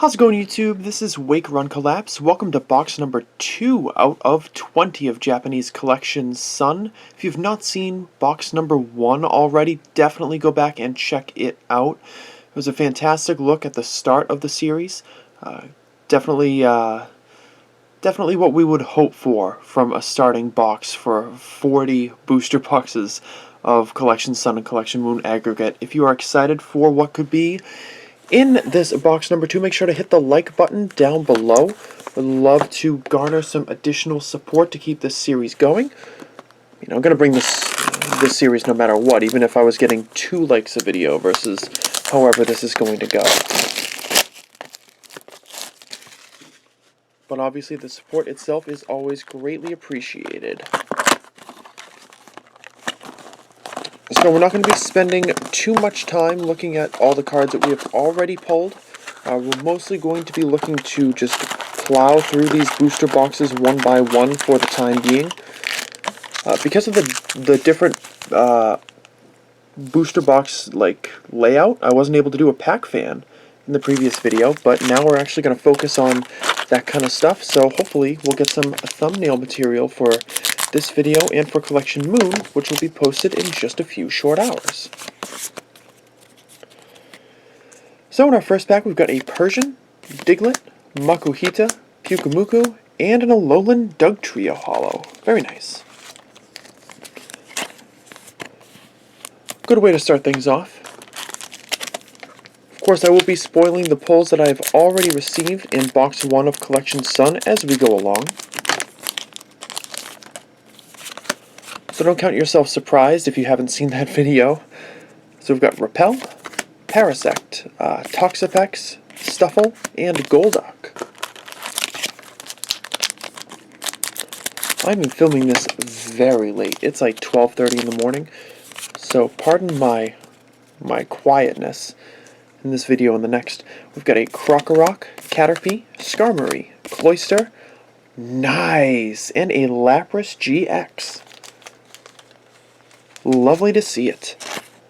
How's it going, YouTube? This is Wake Run Collapse. Welcome to box number 2 out of 20 of Japanese Collection Sun. If you've not seen box number 1 already, definitely go back and check it out. It was a fantastic look at the start of the series. Definitely what we would hope for from a starting box for 40 booster boxes of Collection Sun and Collection Moon aggregate. If you are excited for what could be in this box number 2, make sure to hit the like button down below. Would love to garner some additional support to keep this series going. You know, I'm going to bring this series no matter what, even if I was getting 2 likes a video versus however this is going to go. But obviously the support itself is always greatly appreciated. So we're not going to be spending too much time looking at all the cards that we have already pulled. We're mostly going to be looking to just plow through these booster boxes one by one for the time being. Because of the different booster box layout, I wasn't able to do a pack fan in the previous video, but now we're actually going to focus on that kind of stuff, so hopefully we'll get some thumbnail material for this video and for Collection Moon, which will be posted in just a few short hours. So in our first pack, we've got a Persian, Diglett, Makuhita, Pyukumuku, and an Alolan Dugtrio holo. Very nice. Good way to start things off. Of course, I will be spoiling the pulls that I have already received in box 1 of Collection Sun as we go along. So don't count yourself surprised if you haven't seen that video. So we've got Repel, Parasect, Toxapex, Stuffle, and Golduck. I'm filming this very late. It's like 12:30 in the morning. So pardon my quietness in this video and the next. We've got a Krokorok, Caterpie, Skarmory, Cloyster, nice, and a Lapras GX. Lovely to see it.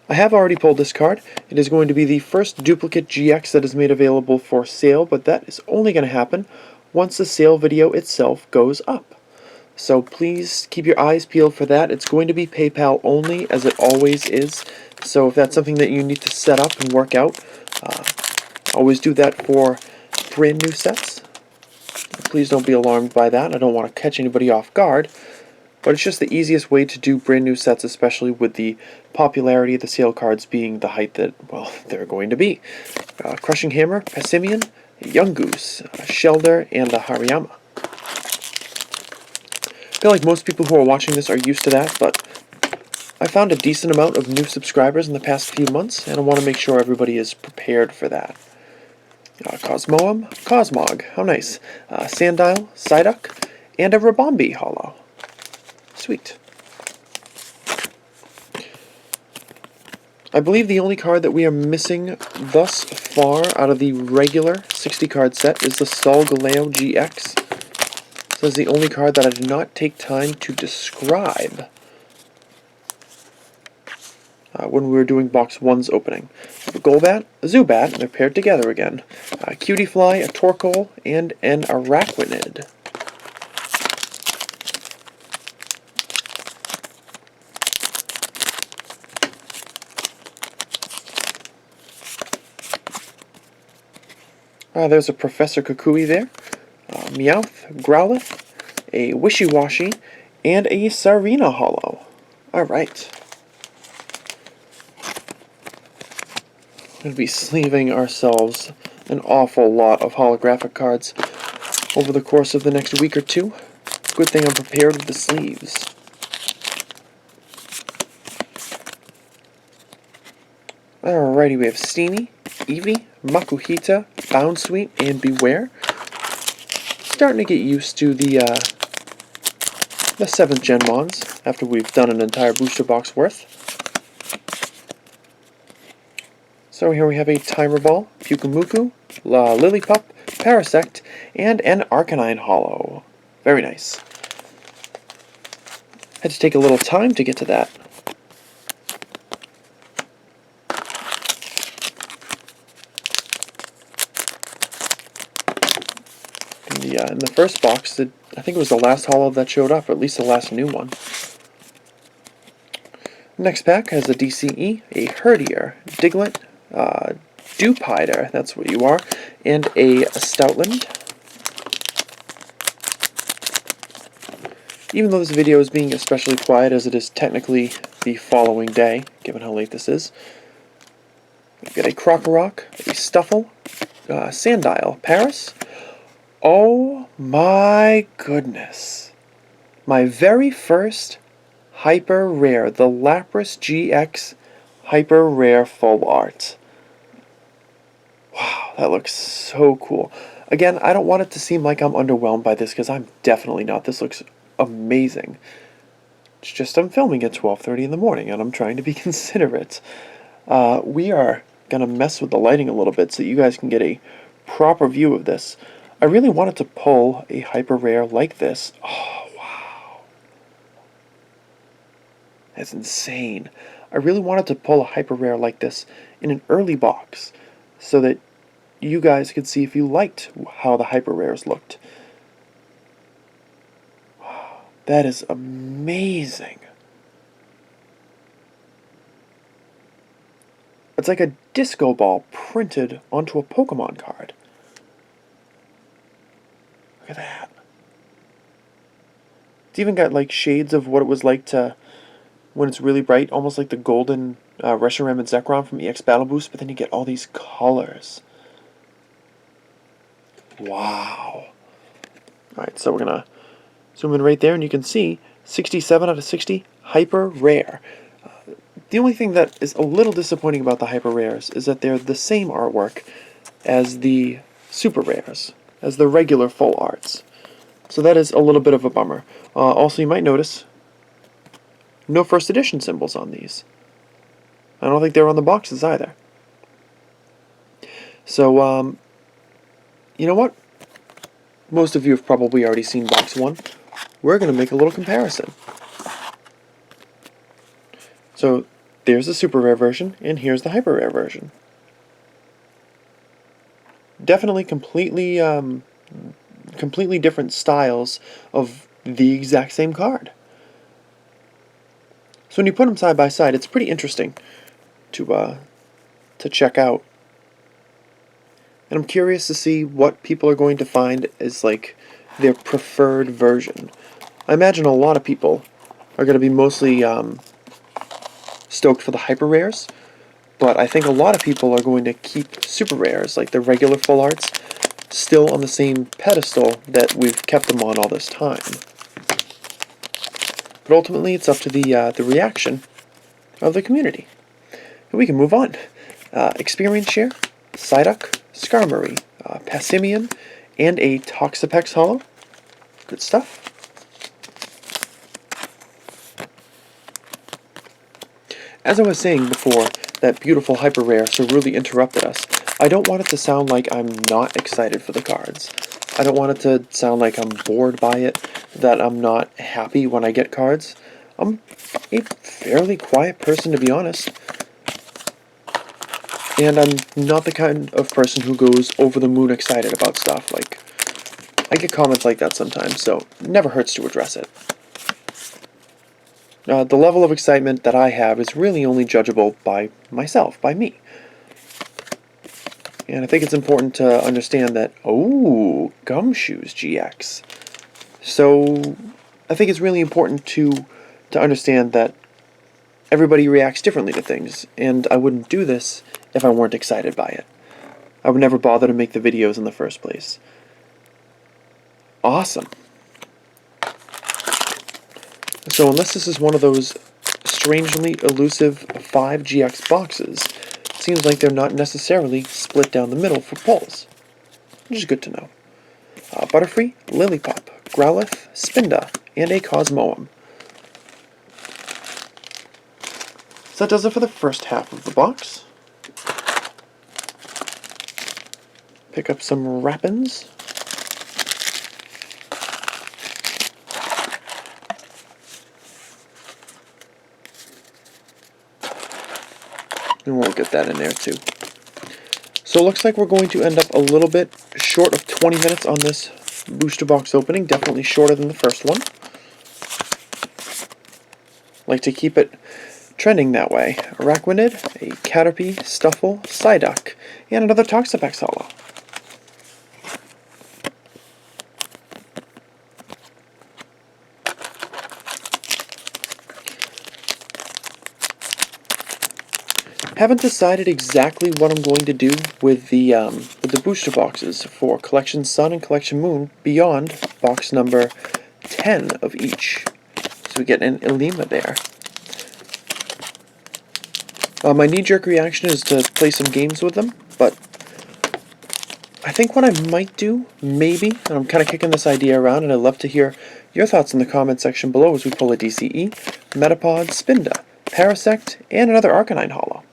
I have already pulled this card. It is going to be the first duplicate GX that is made available for sale, but that is only going to happen once the sale video itself goes up. So please keep your eyes peeled for that. It's going to be PayPal only, as it always is. So if that's something that you need to set up and work out, always do that for brand new sets. Please don't be alarmed by that. I don't want to catch anybody off guard. But it's just the easiest way to do brand new sets, especially with the popularity of the sale cards being the height that, well, they're going to be. Crushing Hammer, Passimian, Yungoos, Shelder, and the Hariyama. I feel like most people who are watching this are used to that, but I found a decent amount of new subscribers in the past few months, and I want to make sure everybody is prepared for that. Cosmoem, Cosmog, how nice. Sandile, Psyduck, and a Ribombee holo. Sweet. I believe the only card that we are missing thus far out of the regular 60 card set is the Solgaleo GX. This is the only card that I did not take time to describe when we were doing box 1's opening. A Golbat, a Zubat, and they're paired together again. A Cutiefly, a Torkoal, and an Araquanid. There's a Professor Kukui there, Meowth, Growlithe, a Wishy-Washy, and a Sarina holo. Alright. We're going to be sleeving ourselves an awful lot of holographic cards over the course of the next week or two. Good thing I'm prepared with the sleeves. Alrighty, we have Steenie, Eevee, Makuhita, Bounsweet, and Beware. Starting to get used to the 7th Gen Mons after we've done an entire booster box worth. So here we have a Timer Ball, Pyukumuku, Lillipup, Parasect, and an Arcanine holo. Very nice. Had to take a little time to get to that. in the first box, I think it was the last holo that showed up, or at least the last new one. Next pack has a DCE, a Herdier, Diglett, Dewpider, that's what you are, and a Stoutland. Even though this video is being especially quiet, as it is technically the following day, given how late this is, we've got a Krokorok, a Stuffle, Sandile, Paris. Oh my goodness. My very first Hyper Rare, the Lapras GX Hyper Rare Full Art. Wow, that looks so cool. Again, I don't want it to seem like I'm underwhelmed by this, because I'm definitely not. This looks amazing. It's just I'm filming at 12:30 in the morning, and I'm trying to be considerate. We are going to mess with the lighting a little bit so you guys can get a proper view of this. I really wanted to pull a Hyper Rare like this. Oh, wow. That's insane. I really wanted to pull a Hyper Rare like this in an early box so that you guys could see if you liked how the Hyper Rares looked. Wow, that is amazing. It's like a disco ball printed onto a Pokemon card. Look at that. It's even got like shades of what it was like to when it's really bright, almost like the golden Reshiram and Zekrom from EX Battle Boost, but then you get all these colors. Wow. Alright, so we're going to zoom in right there, and you can see 67 out of 60 Hyper Rare. The only thing that is a little disappointing about the Hyper Rares is that they're the same artwork as the Super Rares, as the regular full arts. So that is a little bit of a bummer. Also, you might notice no first edition symbols on these. I don't think they're on the boxes either. So, you know what? Most of you have probably already seen box 1. We're going to make a little comparison. So, there's the Super Rare version, and here's the Hyper Rare version. Definitely completely different styles of the exact same card. So when you put them side by side, it's pretty interesting to check out. And I'm curious to see what people are going to find as like their preferred version. I imagine a lot of people are going to be mostly stoked for the Hyper Rares, but I think a lot of people are going to keep Super Rares, like the regular full arts, still on the same pedestal that we've kept them on all this time. But ultimately, it's up to the reaction of the community. And we can move on. Experience Share, Psyduck, Skarmory, Passimian, and a Toxapex Holo. Good stuff. As I was saying before, that beautiful Hyper Rare so rudely interrupted us, I don't want it to sound like I'm not excited for the cards. I don't want it to sound like I'm bored by it, that I'm not happy when I get cards. I'm a fairly quiet person, to be honest. And I'm not the kind of person who goes over the moon excited about stuff. Like, I get comments like that sometimes, so it never hurts to address it. The level of excitement that I have is really only judgeable by myself, by me. And I think it's important to understand that, oh, Gumshoos GX. So, I think it's really important to understand that everybody reacts differently to things, and I wouldn't do this if I weren't excited by it. I would never bother to make the videos in the first place. Awesome. So unless this is one of those strangely elusive 5 GX boxes, it seems like they're not necessarily split down the middle for pulls, which is good to know. Butterfree, Lillipup, Growlithe, Spinda, and a Cosmoem. So that does it for the first half of the box. Pick up some wrappings. And we'll get that in there too. So it looks like we're going to end up a little bit short of 20 minutes on this booster box opening, definitely shorter than the first one. Like to keep it trending that way. Araquanid, a Caterpie, Stuffle, Psyduck, and another Toxapex holo. Haven't decided exactly what I'm going to do with the booster boxes for Collection Sun and Collection Moon beyond box number 10 of each. So we get an Ilima there. My knee-jerk reaction is to play some games with them, but I think what I might do, maybe, and I'm kind of kicking this idea around, and I'd love to hear your thoughts in the comment section below as we pull a DCE, Metapod, Spinda, Parasect, and another Arcanine holo.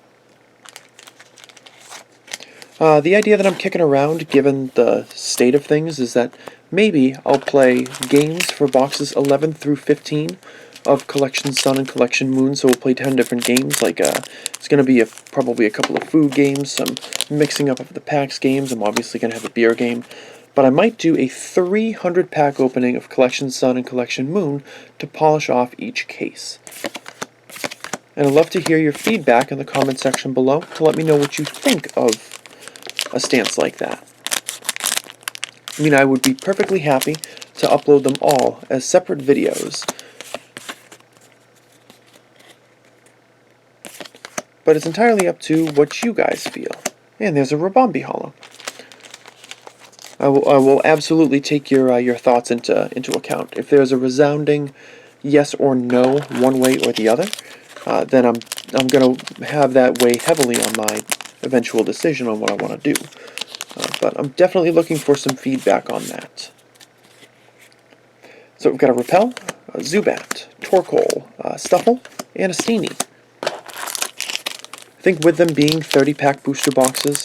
The idea that I'm kicking around, given the state of things, is that maybe I'll play games for boxes 11 through 15 of Collection Sun and Collection Moon, so we'll play 10 different games. Like, it's going to be probably a couple of food games, some mixing up of the packs games. I'm obviously going to have a beer game. But I might do a 300-pack opening of Collection Sun and Collection Moon to polish off each case. And I'd love to hear your feedback in the comment section below to let me know what you think of a stance like that. I mean, I would be perfectly happy to upload them all as separate videos, but it's entirely up to what you guys feel. And there's a Ribombee holo. I will absolutely take your thoughts into account. If there's a resounding yes or no, one way or the other, then I'm going to have that weigh heavily on my eventual decision on what I want to do. But I'm definitely looking for some feedback on that. So we've got a Repel, a Zubat, Torkoal, Stuffle, and a Steenee. I think with them being 30-pack booster boxes,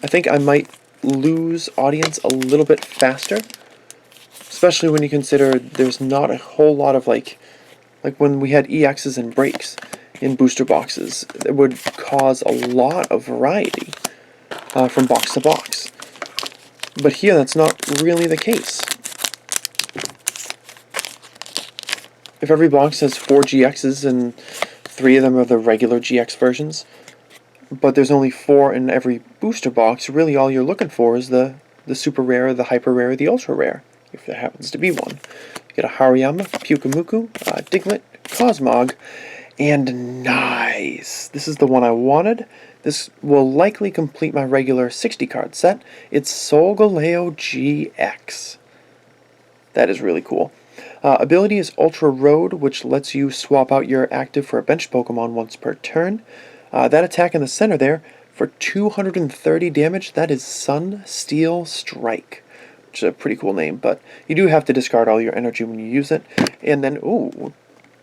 I think I might lose audience a little bit faster, especially when you consider there's not a whole lot of like when we had EXs and breaks in booster boxes, it would cause a lot of variety from box to box. But here, that's not really the case. If every box has 4 GXs and 3 of them are the regular GX versions, but there's only 4 in every booster box, really all you're looking for is the super rare, the hyper rare, the ultra rare, if there happens to be one. You get a Hariyama, Pyukumuku, Diglett, Cosmog, and nice! This is the one I wanted. This will likely complete my regular 60-card set. It's Solgaleo GX. That is really cool. Ability is Ultra Road, which lets you swap out your active for a bench Pokemon once per turn. That attack in the center there, for 230 damage, that is Sun Steel Strike, which is a pretty cool name, but you do have to discard all your energy when you use it. And then, ooh,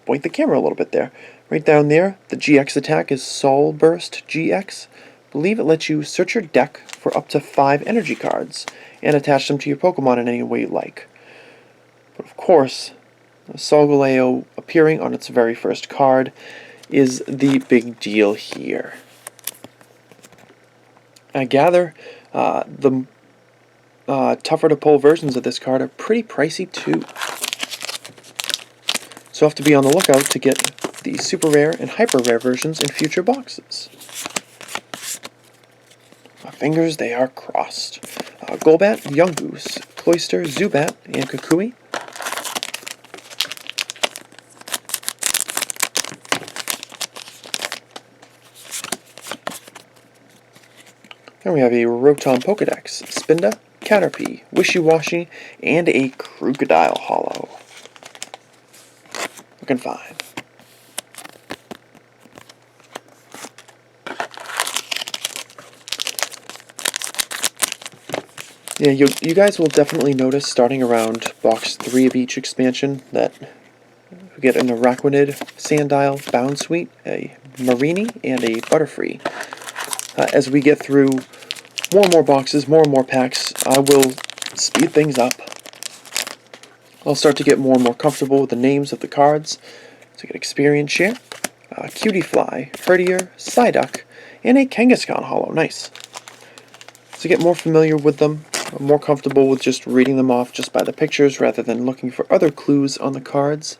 point the camera a little bit there. Right down there, the GX attack is Soul Burst GX. I believe it lets you search your deck for up to 5 energy cards and attach them to your Pokemon in any way you like. But of course, Solgaleo appearing on its very first card is the big deal here. I gather the tougher to pull versions of this card are pretty pricey too. So I'll have to be on the lookout to get the super rare and hyper rare versions in future boxes. My fingers, they are crossed. Golbat, Yungoos, Cloyster, Zubat, and Kukui. Then we have a Rotom Pokedex, Spinda, Caterpie, Wishy-Washy, and a Crocodile holo. Looking fine. Yeah, you guys will definitely notice starting around box 3 of each expansion that we get an Araquanid, Sandile, Bounsweet, a Marini, and a Butterfree. As we get through more and more boxes, more and more packs, I will speed things up. I'll start to get more and more comfortable with the names of the cards. So get Experience Share, Cutiefly, Herdier, Psyduck, and a Kangaskhan holo. Nice. to get more familiar with them, more comfortable with just reading them off just by the pictures rather than looking for other clues on the cards.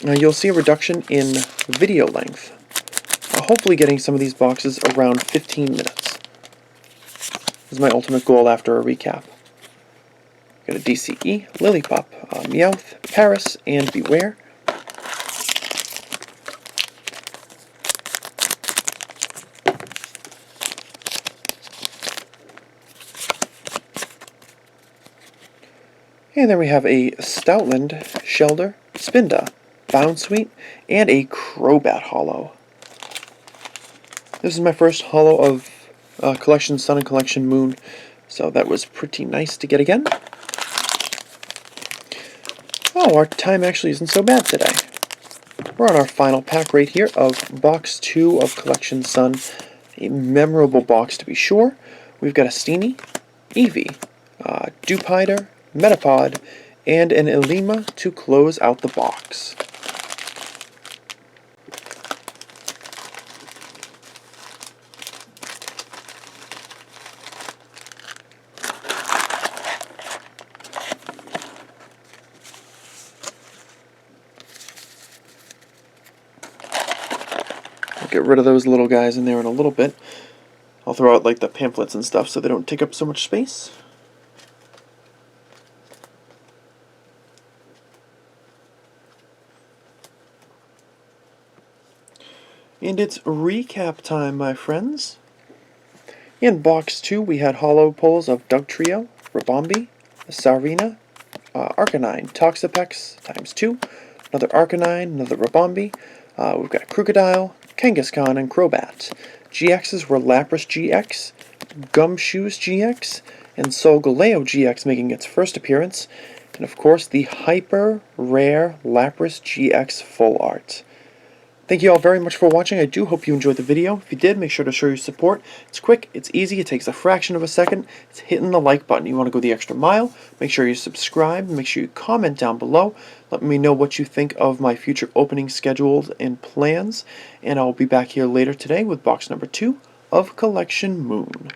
You'll see a reduction in video length, hopefully getting some of these boxes around 15 minutes. This is my ultimate goal after a recap. Got a DCE, Lillipup, Meowth, Paris, and Beware. And then we have a Stoutland, Shellder, Spinda, Bounsweet, and a Crobat holo. This is my first holo of Collection Sun and Collection Moon, so that was pretty nice to get again. Oh, our time actually isn't so bad today. We're on our final pack right here of Box 2 of Collection Sun. A memorable box to be sure. We've got a Steenee, Eevee, Dewpider, Metapod, and an Ilima to close out the box. I'll get rid of those little guys in there in a little bit. I'll throw out like the pamphlets and stuff so they don't take up so much space. And it's recap time, my friends. In Box 2, we had holo pulls of Dugtrio, Ribombee, Sarina, Arcanine, Toxapex ×2, another Arcanine, another Ribombee. We've got Krookodile, Kangaskhan, and Crobat. GXs were Lapras GX, Gumshoos GX, and Solgaleo GX making its first appearance. And of course, the hyper rare Lapras GX Full Art. Thank you all very much for watching. I do hope you enjoyed the video. If you did, make sure to show your support. It's quick, it's easy, it takes a fraction of a second. It's hitting the like button. You want to go the extra mile, make sure you subscribe, make sure you comment down below. Let me know what you think of my future opening schedules and plans. And I'll be back here later today with box number 2 of Collection Moon.